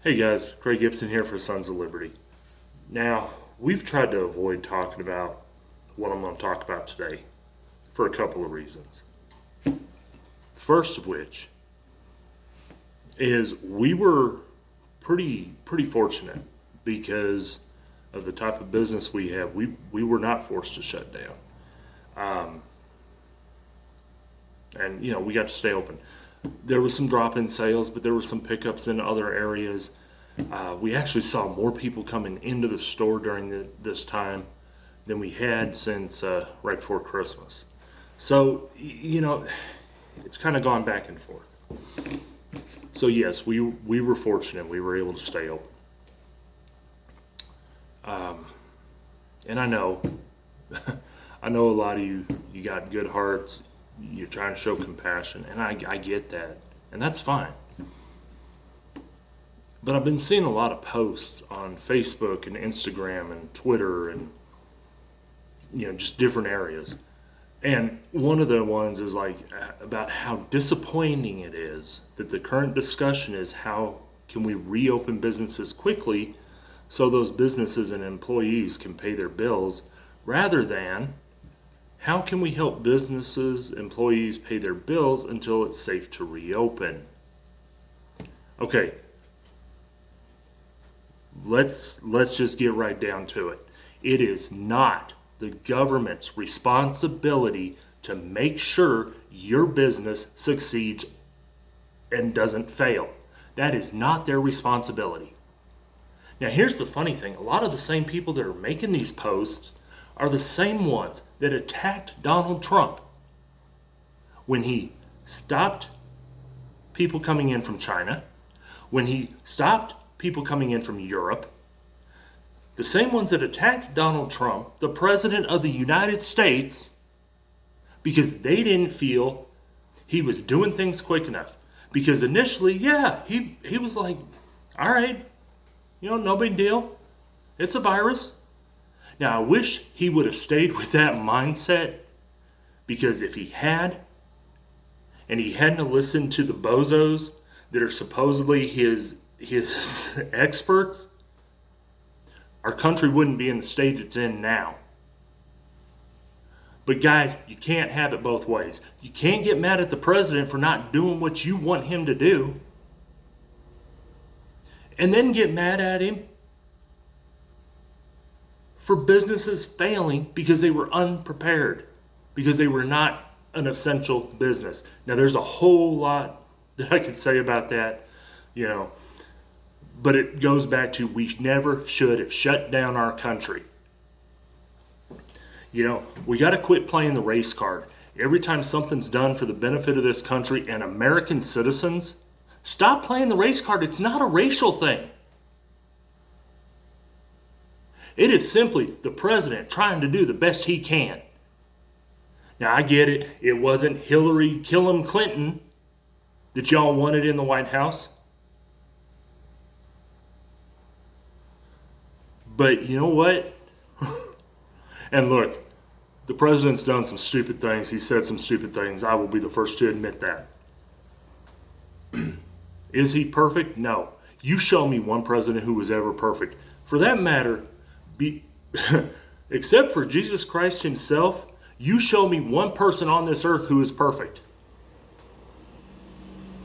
Hey guys, Craig Gibson here for Sons of Liberty. Now, we've tried to avoid talking about what I'm going to talk about today for a couple of reasons. First of which is we were pretty fortunate because of the type of business we have. We were not forced to shut down. And we got to stay open. There was some drop in sales, but there were some pickups in other areas. We actually saw more people coming into the store during this time than we had since right before Christmas. So, it's kind of gone back and forth. So yes, we were fortunate. We were able to stay open. And I know, I know a lot of you got good hearts. You're trying to show compassion, and I get that, and that's fine. But I've been seeing a lot of posts on Facebook and Instagram and Twitter and just different areas. And one of the ones is like about how disappointing it is that the current discussion is how can we reopen businesses quickly so those businesses and employees can pay their bills, rather than how can we help businesses, employees pay their bills until it's safe to reopen? Okay, let's just get right down to it. It is not the government's responsibility to make sure your business succeeds and doesn't fail. That is not their responsibility. Now, here's the funny thing. A lot of the same people that are making these posts are the same ones that attacked Donald Trump when he stopped people coming in from China, when he stopped people coming in from Europe. The same ones that attacked Donald Trump, the President of the United States, because they didn't feel he was doing things quick enough. Because initially, he was like, all right, no big deal. It's a virus. Now, I wish he would have stayed with that mindset, because if he had, and he hadn't listened to the bozos that are supposedly his experts, our country wouldn't be in the state it's in now. But guys, you can't have it both ways. You can't get mad at the president for not doing what you want him to do, and then get mad at him for businesses failing because they were unprepared, because they were not an essential business. Now, there's a whole lot that I could say about that, but it goes back to we never should have shut down our country. We got to quit playing the race card. Every time something's done for the benefit of this country and American citizens, stop playing the race card. It's not a racial thing. It is simply the president trying to do the best he can. Now, I get it. It wasn't Hillary Killam Clinton that y'all wanted in the White House. But you know what? And look, the president's done some stupid things. He said some stupid things. I will be the first to admit that. Is he perfect? No. You show me one president who was ever perfect. For that matter, except for Jesus Christ himself, you show me one person on this earth who is perfect.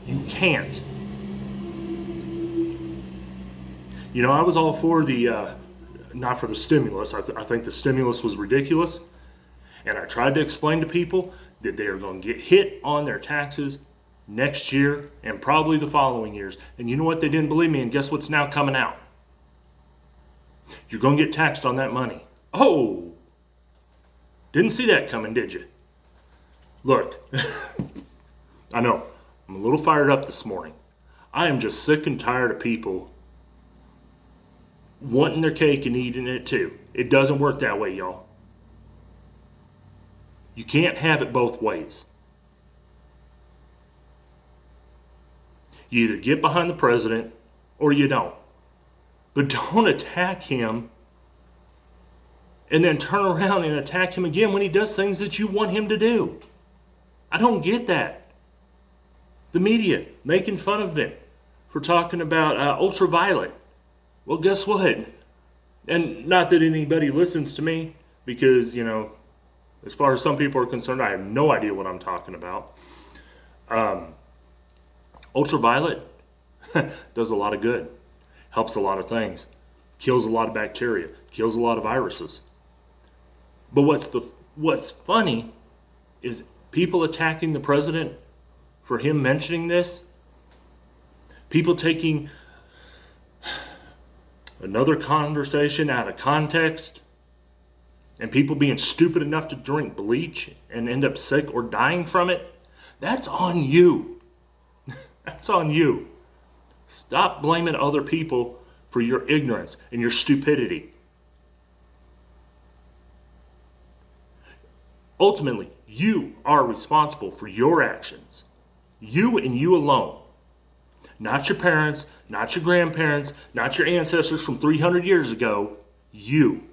You can't. I was all for not for the stimulus. I think the stimulus was ridiculous. And I tried to explain to people that they are going to get hit on their taxes next year and probably the following years. And you know what? They didn't believe me, and guess what's now coming out? You're going to get taxed on that money. Oh, didn't see that coming, did you? Look, I know, I'm a little fired up this morning. I am just sick and tired of people wanting their cake and eating it too. It doesn't work that way, y'all. You can't have it both ways. You either get behind the president or you don't. But don't attack him and then turn around and attack him again when he does things that you want him to do. I don't get that. The media making fun of him for talking about ultraviolet. Well, guess what? And not that anybody listens to me, because, as far as some people are concerned, I have no idea what I'm talking about. Ultraviolet does a lot of good, helps a lot of things, kills a lot of bacteria, kills a lot of viruses. But what's funny is people attacking the president for him mentioning this, people taking another conversation out of context, and people being stupid enough to drink bleach and end up sick or dying from it. That's on you. That's on you. Stop blaming other people for your ignorance and your stupidity. Ultimately, you are responsible for your actions. You and you alone. Not your parents, not your grandparents, not your ancestors from 300 years ago. You.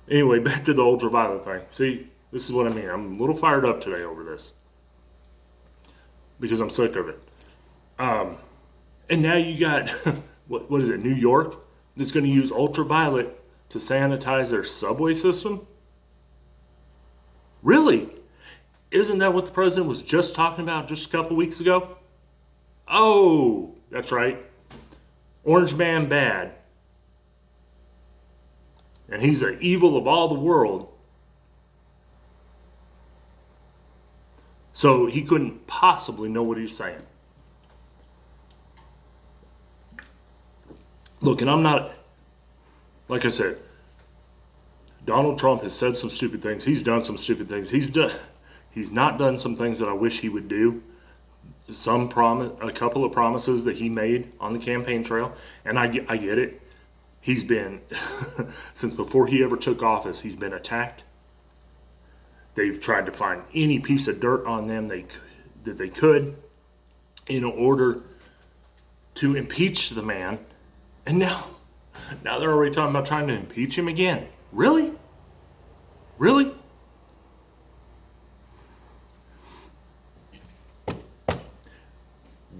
Anyway, back to the ultraviolet thing. See, this is what I mean. I'm a little fired up today over this, because I'm sick of it. And now you got, what is it, New York, that's going to use ultraviolet to sanitize their subway system? Really? Isn't that what the president was just talking about just a couple weeks ago? Oh, that's right. Orange Man bad. And he's the evil of all the world. So he couldn't possibly know what he's saying. Look, and I'm not, like I said, Donald Trump has said some stupid things. He's done some stupid things. He's not done some things that I wish he would do. A couple of promises that he made on the campaign trail, and I get it. He's been, since before he ever took office, he's been attacked. They've tried to find any piece of dirt on them that they could in order to impeach the man. And now they're already talking about trying to impeach him again. Really? Really?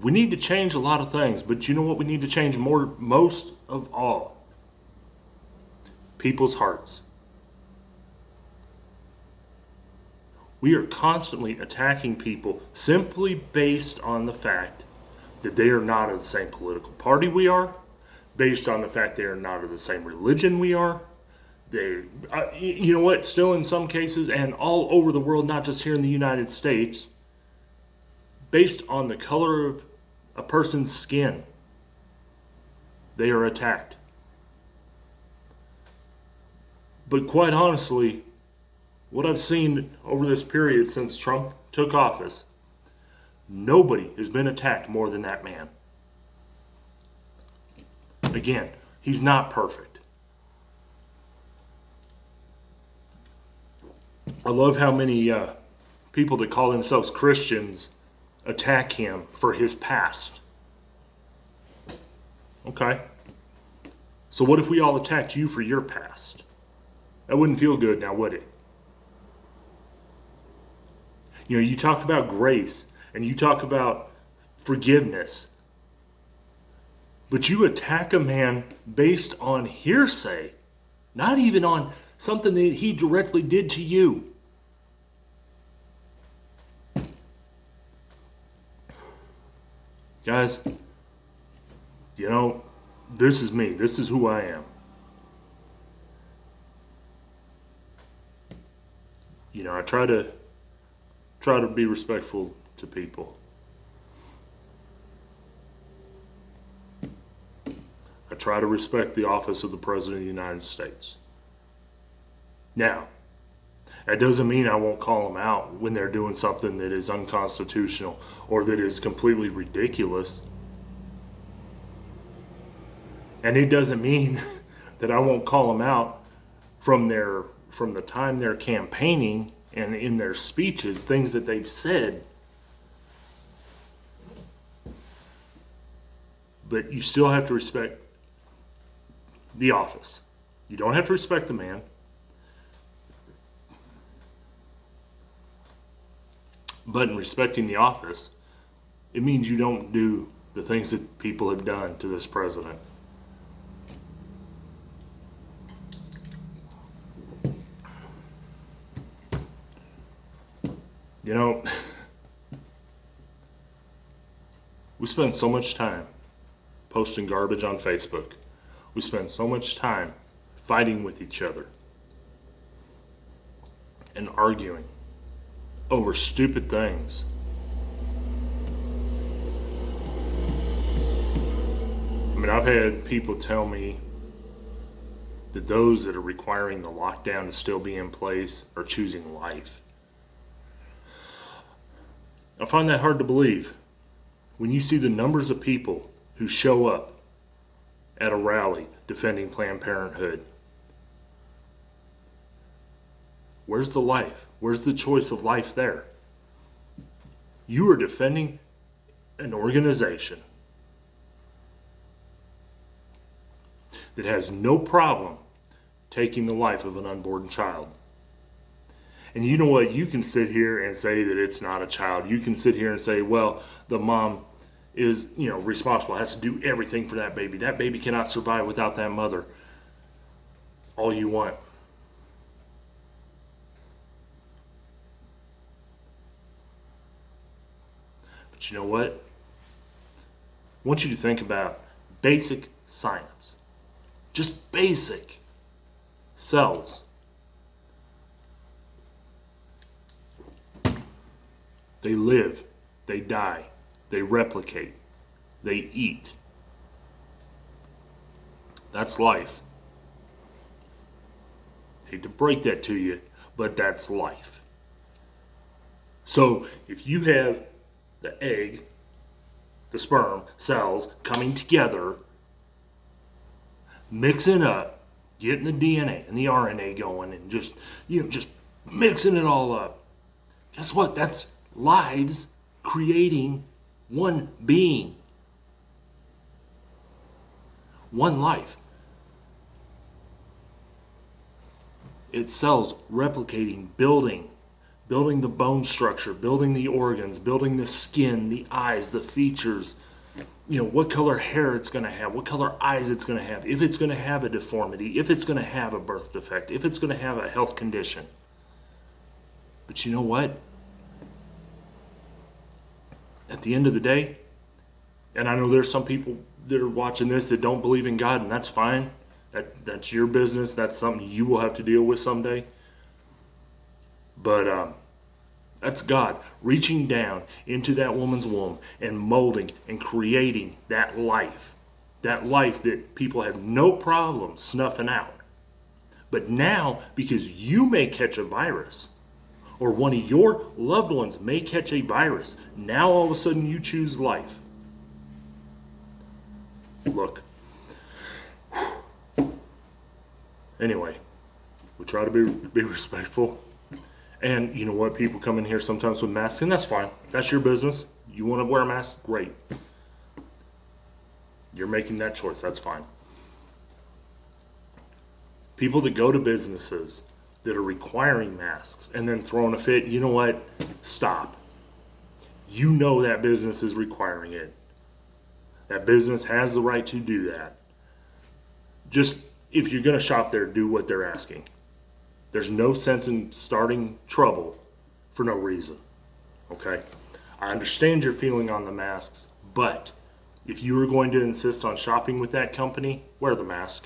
We need to change a lot of things, but you know what we need to change most of all? People's hearts. We are constantly attacking people simply based on the fact that they are not of the same political party we are, based on the fact they are not of the same religion we are. You know what? Still in some cases, and all over the world, not just here in the United States, based on the color of a person's skin, they are attacked. But quite honestly, what I've seen over this period since Trump took office, nobody has been attacked more than that man. Again, he's not perfect. I love how many people that call themselves Christians attack him for his past. Okay. So what if we all attacked you for your past? That wouldn't feel good now, would it? You talk about grace and you talk about forgiveness, but you attack a man based on hearsay, not even on something that he directly did to you. Guys, this is me. This is who I am. I try to be respectful to people. I try to respect the office of the President of the United States. Now, that doesn't mean I won't call them out when they're doing something that is unconstitutional or that is completely ridiculous. And it doesn't mean that I won't call them out from the time they're campaigning and in their speeches, things that they've said. But you still have to respect the office. You don't have to respect the man. But in respecting the office, it means you don't do the things that people have done to this president. You know, we spend so much time posting garbage on Facebook. We spend so much time fighting with each other and arguing over stupid things. I mean, I've had people tell me that those that are requiring the lockdown to still be in place are choosing life. I find that hard to believe when you see the numbers of people who show up at a rally defending Planned Parenthood. Where's the life? Where's the choice of life there? You are defending an organization that has no problem taking the life of an unborn child. And you know what? You can sit here and say that it's not a child. You can sit here and say, well, the mom is, responsible, has to do everything for that baby. That baby cannot survive without that mother. All you want. But you know what? I want you to think about basic science. Just basic. Cells. They live, they die, they replicate, they eat. That's life. Hate to break that to you, but that's life. So if you have the egg, the sperm, cells coming together, mixing up, getting the DNA and the RNA going and just mixing it all up. Guess what? That's lives creating one being. One life. It's cells replicating, building the bone structure, building the organs, building the skin, the eyes, the features, what color hair it's going to have, what color eyes it's going to have, if it's going to have a deformity, if it's going to have a birth defect, if it's going to have a health condition. But you know what? At the end of the day, and I know there's some people that are watching this that don't believe in God, and that's fine. That's your business. That's something you will have to deal with someday. But that's God reaching down into that woman's womb and molding and creating that life that people have no problem snuffing out. But now, because you may catch a virus, or one of your loved ones may catch a virus, now all of a sudden you choose life. Look. Anyway, we try to be respectful. And you know what? People come in here sometimes with masks, and that's fine. That's your business. You want to wear a mask? Great. You're making that choice. That's fine. People that go to businesses that are requiring masks and then throwing a fit, you know what? Stop. You know that business is requiring it. That business has the right to do that. Just, if you're going to shop there, do what they're asking. There's no sense in starting trouble for no reason. Okay? I understand your feeling on the masks, but if you were going to insist on shopping with that company, wear the mask.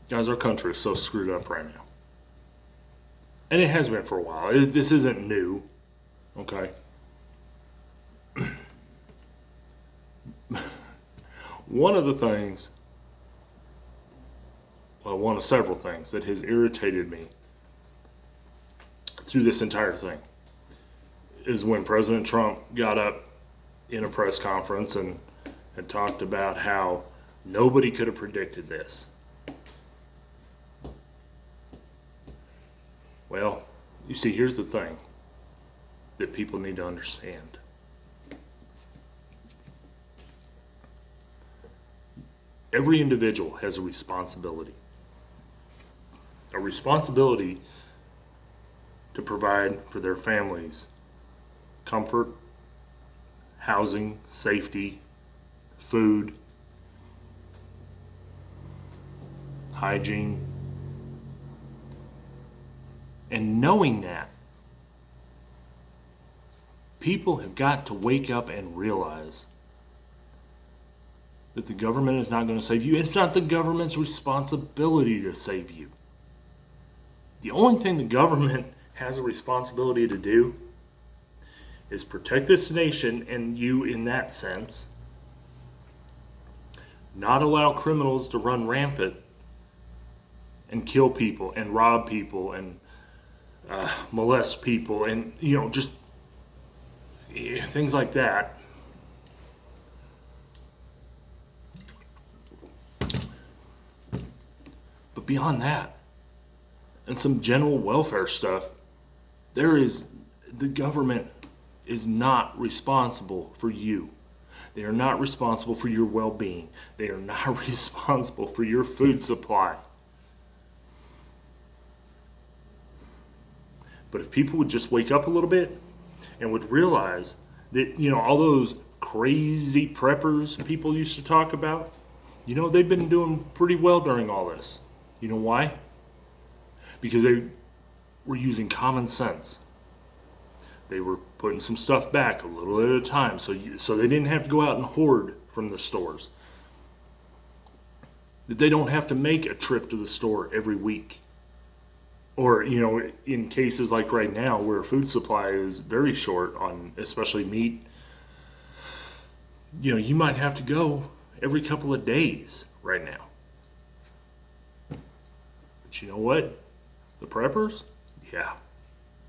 Guys, our country is so screwed up right now. And it has been for a while. This isn't new. Okay? One of several things that has irritated me through this entire thing is when President Trump got up in a press conference and had talked about how nobody could have predicted this. Well, you see, here's the thing that people need to understand. Every individual has a responsibility to provide for their families comfort, housing, safety, food, hygiene. And knowing that, people have got to wake up and realize that the government is not going to save you. It's not the government's responsibility to save you. The only thing the government has a responsibility to do is protect this nation and you in that sense, not allow criminals to run rampant and kill people and rob people and molest people and, just things like that. But beyond that, and some general welfare stuff, the government is not responsible for you. They are not responsible for your well-being. They are not responsible for your food supply. But if people would just wake up a little bit and would realize that, all those crazy preppers people used to talk about, they've been doing pretty well during all this. You know why? Because they were using common sense. They were putting some stuff back a little at a time so they didn't have to go out and hoard from the stores. That they don't have to make a trip to the store every week. Or, in cases like right now where food supply is very short on especially meat, you might have to go every couple of days right now. But you know what? The preppers? Yeah.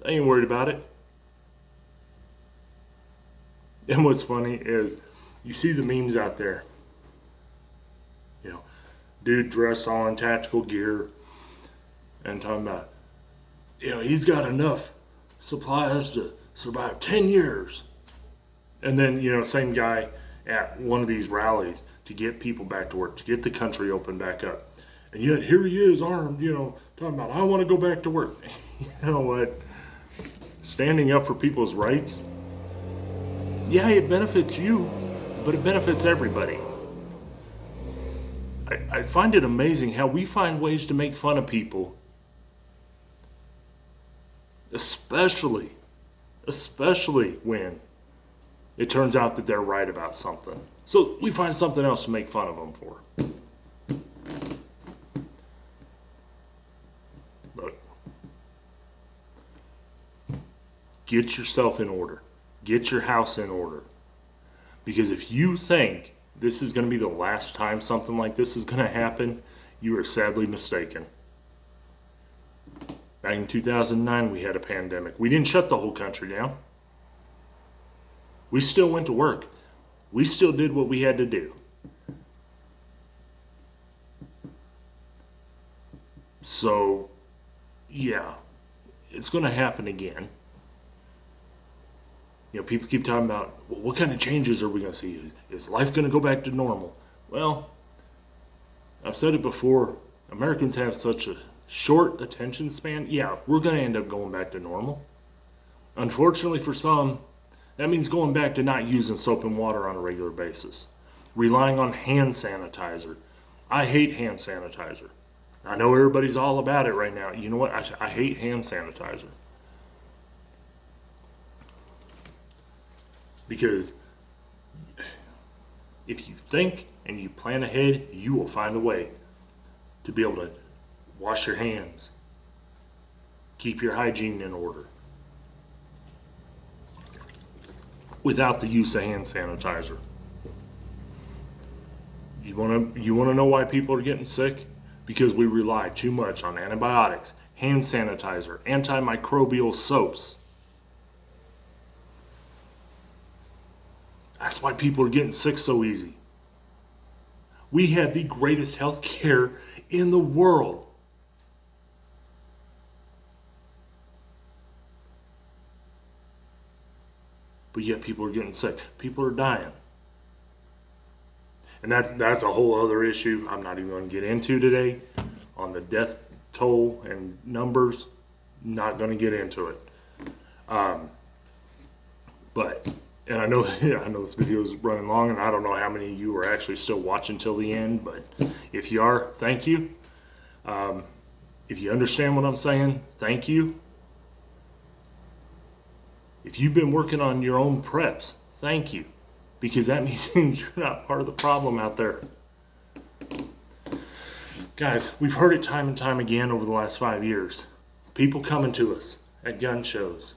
They ain't worried about it. And what's funny is you see the memes out there. Dude dressed all in tactical gear and talking about, he's got enough supplies to survive 10 years. And then, same guy at one of these rallies to get people back to work, to get the country open back up. And yet here he is armed, talking about, I want to go back to work. You know what? Standing up for people's rights, yeah, it benefits you, but it benefits everybody. I find it amazing how we find ways to make fun of people, especially when it turns out that they're right about something. So we find something else to make fun of them for. Look, get yourself in order. Get your house in order. Because if you think this is going to be the last time something like this is going to happen, you are sadly mistaken. Back in 2009, we had a pandemic. We didn't shut the whole country down. We still went to work. We still did what we had to do. So, yeah, it's going to happen again. People keep talking about, well, what kind of changes are we going to see? Is life going to go back to normal? Well, I've said it before. Americans have such a short attention span. Yeah, we're going to end up going back to normal. Unfortunately for some, that means going back to not using soap and water on a regular basis. Relying on hand sanitizer. I hate hand sanitizer. I know everybody's all about it right now. You know what? I hate hand sanitizer. Because if you think and you plan ahead, you will find a way to be able to wash your hands, keep your hygiene in order, without the use of hand sanitizer. You want to know why people are getting sick? Because we rely too much on antibiotics, hand sanitizer, antimicrobial soaps. That's why people are getting sick so easy. We have the greatest health care in the world. But yet people are getting sick. People are dying. And that's a whole other issue I'm not even going to get into today on the death toll and numbers. Not going to get into it. But, and I know, I know this video is running long, and I don't know how many of you are actually still watching till the end, but if you are, thank you. If you understand what I'm saying, thank you. If you've been working on your own preps, thank you. Because that means you're not part of the problem out there. Guys, we've heard it time and time again over the last 5 years. People coming to us at gun shows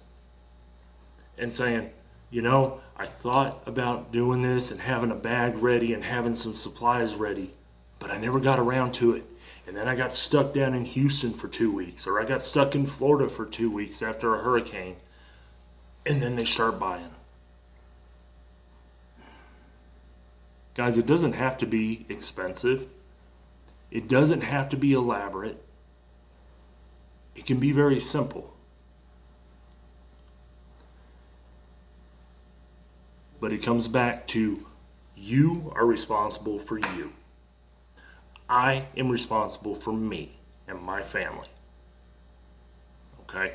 and saying, you know, I thought about doing this and having a bag ready and having some supplies ready, but I never got around to it. And then I got stuck down in Houston for 2 weeks, or I got stuck in Florida for 2 weeks after a hurricane. And then they start buying. Guys, it doesn't have to be expensive. It doesn't have to be elaborate. It can be very simple. But it comes back to you are responsible for you. I am responsible for me and my family. Okay?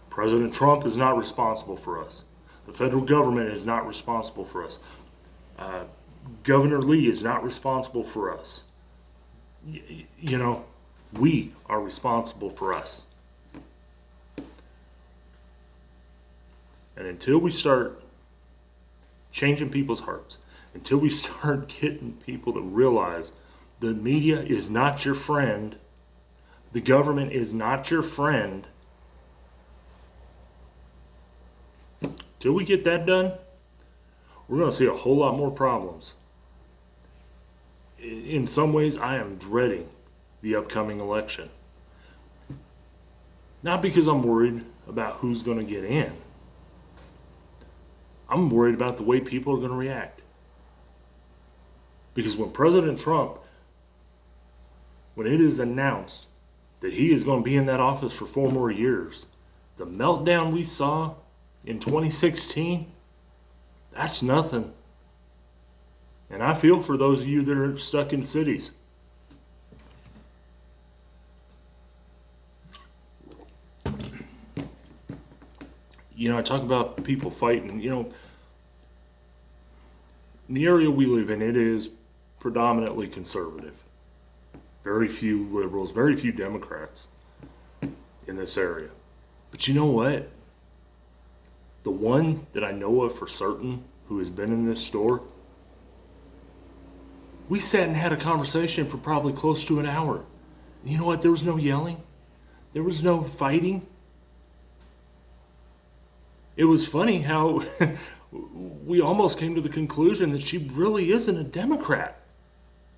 President Trump is not responsible for us. The federal government is not responsible for us. Governor Lee is not responsible for us. You know, we are responsible for us. And until we start changing people's hearts, until we start getting people to realize the media is not your friend, the government is not your friend, till we get that done, we're going to see a whole lot more problems. In some ways, I am dreading the upcoming election. Not because I'm worried about who's going to get in. I'm worried about the way people are going to react. Because when President Trump, when it is announced that he is going to be in that office for 4 more years, the meltdown we saw in 2016, that's nothing. And I feel for those of you that are stuck in cities. You know, I talk about people fighting. You know, in the area we live in, it is predominantly conservative. Very few liberals, very few Democrats in this area. But you know what? The one that I know of for certain who has been in this store, we sat and had a conversation for probably close to an hour. You know what? There was no yelling. There was no fighting. It was funny how we almost came to the conclusion that she really isn't a Democrat.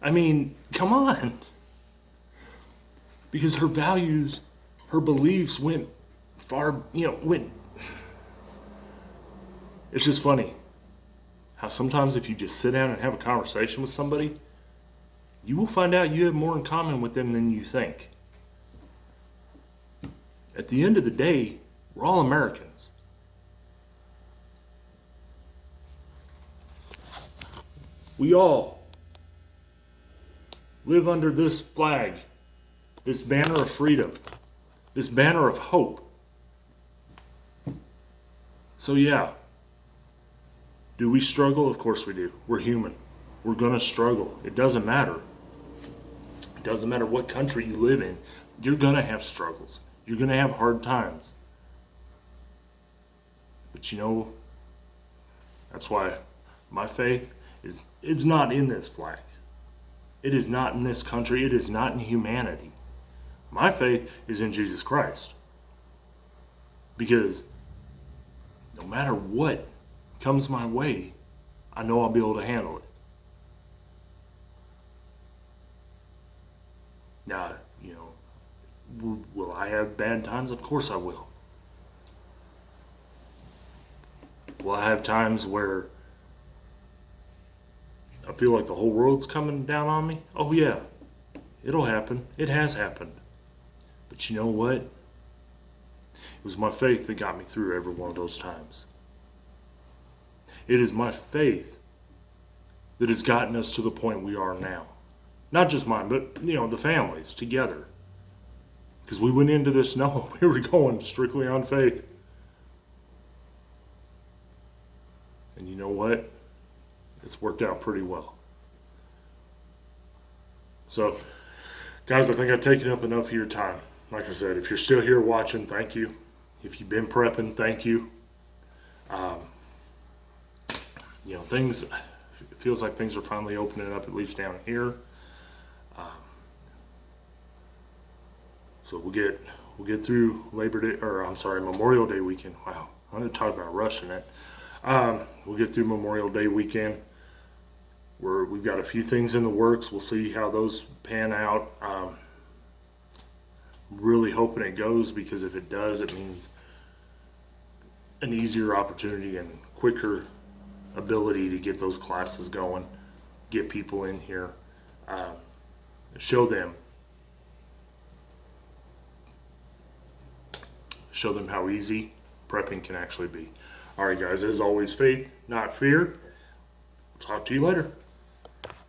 I mean, come on. Because her values, her beliefs went far, It's just funny how sometimes if you just sit down and have a conversation with somebody, you will find out you have more in common with them than you think. At the end of the day, we're all Americans. We all live under this flag, this banner of freedom, this banner of hope. So yeah, do we struggle? Of course we do. We're human. We're going to struggle. It doesn't matter. It doesn't matter what country you live in. You're going to have struggles. You're going to have hard times. But you know, that's why my faith is not in this flag. It is not in this country. It is not in humanity. My faith is in Jesus Christ. Because no matter what comes my way, I know I'll be able to handle it. Now, will I have bad times? Of course I will. Will I have times where I feel like the whole world's coming down on me? Oh yeah, it'll happen. It has happened. But you know what? It was my faith that got me through every one of those times. It is my faith that has gotten us to the point we are now. Not just mine, but the families together. Because we went into this knowing we were going strictly on faith. And you know what? It's worked out pretty well. So, guys, I think I've taken up enough of your time. Like I said, if you're still here watching, thank you. If you've been prepping, thank you. Things, it feels like things are finally opening up, at least down here. So we'll get through Memorial Day weekend. Wow, I'm going to talk about rushing it. We'll get through Memorial Day weekend. We've got a few things in the works. We'll see how those pan out. Really hoping it goes, because if it does, it means an easier opportunity and quicker ability to get those classes going, get people in here, show them how easy prepping can actually be. All right, guys, as always, faith, not fear. Talk to you later.